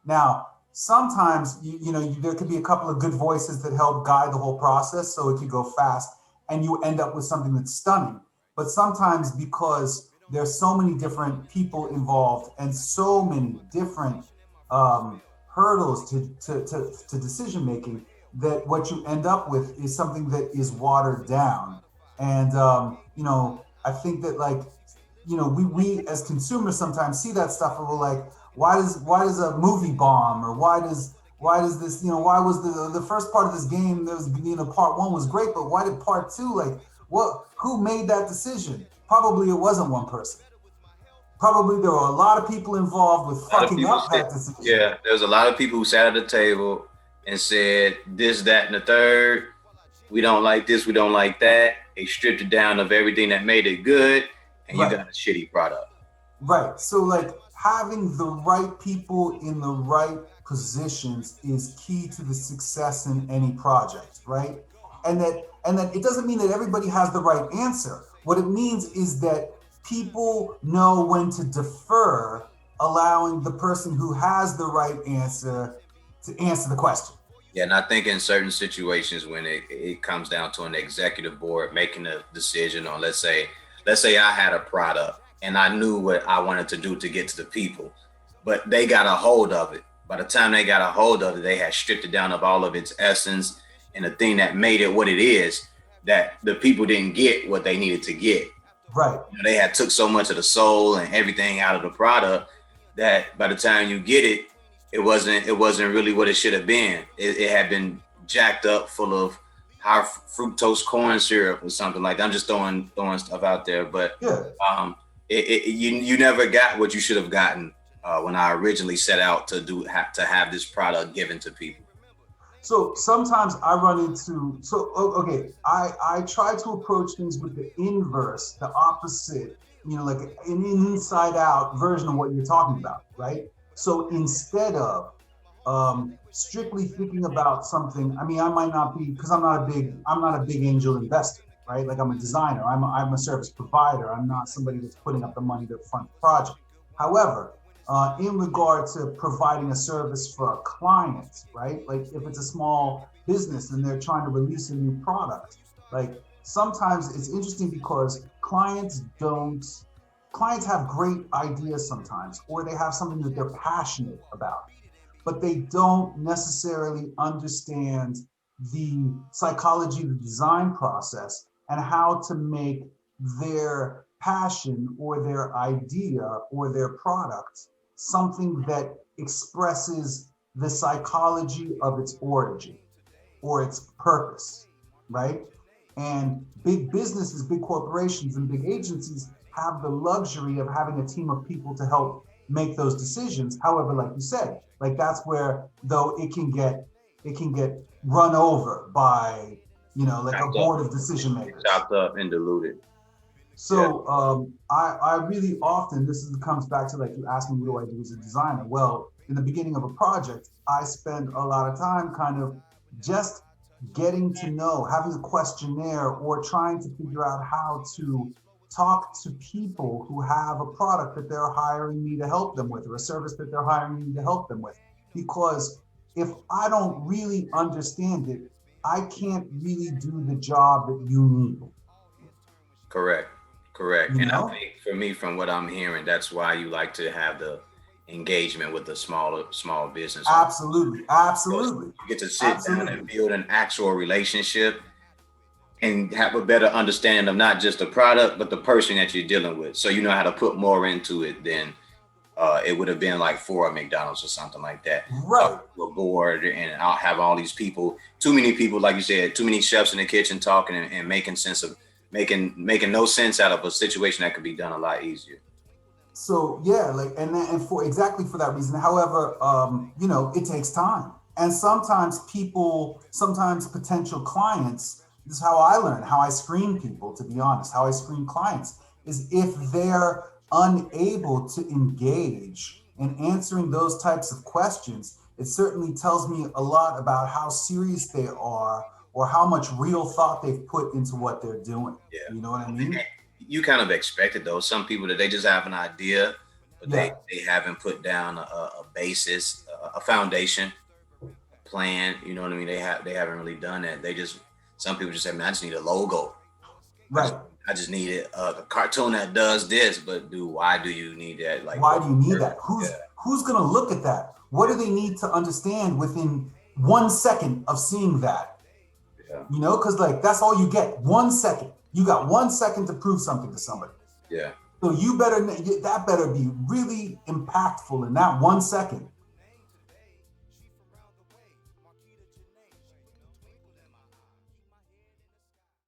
Now, sometimes there could be a couple of good voices that help guide the whole process, so it could go fast, and you end up with something that's stunning. But sometimes, because there's so many different people involved and so many different hurdles to decision making, that what you end up with is something that is watered down. And I think that, like, we as consumers sometimes see that stuff and we're like, why does a movie bomb, or why does this, why was the first part of this game, there was, part one was great, but why did part two, like, who made that decision? Probably it wasn't one person. Probably there were a lot of people involved with A lot of fucking people up said, that decision. yeah, there was a lot of people who sat at the table and said this, that, and the third. We don't like this, we don't like that. They stripped it down of everything that made it good, and you Right. got a shitty product. Right. So, like, having the right people in the right positions is key to the success in any project, right? And that it doesn't mean that everybody has the right answer. What it means is that people know when to defer, allowing the person who has the right answer to answer the question. Yeah, and I think in certain situations when it comes down to an executive board making a decision on, let's say I had a product and I knew what I wanted to do to get to the people, but they got a hold of it. By the time they got a hold of it, they had stripped it down of all of its essence and the thing that made it what it is, that the people didn't get what they needed to get. Right. They had took so much of the soul and everything out of the product that by the time you get it, it wasn't really what it should have been. It had been jacked up, full of high fructose corn syrup or something like that. I'm just throwing stuff out there, but Yeah. um, you never got what you should have gotten when I originally set out to have this product given to people. So sometimes I run into, okay, I try to approach things with the inverse, the opposite, like an inside out version of what you're talking about, right? So instead of strictly thinking about something, I mean, I might not be, because I'm not a big angel investor, right? Like, I'm a designer, I'm a service provider, I'm not somebody that's putting up the money to fund the project. However, in regard to providing a service for a client, right? Like, if it's a small business and they're trying to release a new product, like, sometimes it's interesting because clients have great ideas sometimes, or they have something that they're passionate about, but they don't necessarily understand the psychology of the design process and how to make their passion or their idea or their product something that expresses the psychology of its origin or its purpose, right? And big businesses, big corporations, and big agencies have the luxury of having a team of people to help make those decisions. However, like you said, like, that's where, though, it can get run over by, like, a Chopped up, board of decision makers. chopped up and diluted. Yeah. So I really often, comes back to, like, you asked me, what do I do as a designer? Well, in the beginning of a project, I spend a lot of time kind of just getting to know, having a questionnaire, or trying to figure out how to talk to people who have a product that they're hiring me to help them with, or a service that they're hiring me to help them with. Because if I don't really understand it, I can't really do the job that you need, Correct. Correct. you And I know? think for me, from what I'm hearing, that's why you like to have the engagement with the small business owner. Absolutely, Because absolutely, you get to sit down absolutely. and build an actual relationship and have a better understanding of not just the product, but the person that you're dealing with. So you know how to put more into it than it would have been like for a McDonald's or something like that. Right. A board and I'll have all these people, too many people, like you said, too many chefs in the kitchen talking and making sense of making no sense out of a situation that could be done a lot easier. So yeah, like, and for exactly for that reason. However, it takes time, and sometimes potential clients. This is how I learn, how I screen people. To be honest, how I screen clients is if they're unable to engage in answering those types of questions. It certainly tells me a lot about how serious they are, or how much real thought they've put into what they're doing. Yeah. You know what I mean? You kind of expect it though. Some people that they just have an idea but Yeah. they haven't put down a basis, a foundation plan. You know what I mean? They haven't really done that. They just, some people just say, man, I just need a logo. Right. I just need a cartoon that does this, but why do you need that? Like, why do you need that? Who's gonna look at that? What do they need to understand within 1 second of seeing that? Yeah. You know, because like that's all you get. 1 second. You got 1 second to prove something to somebody. Yeah. So that better be really impactful in that 1 second.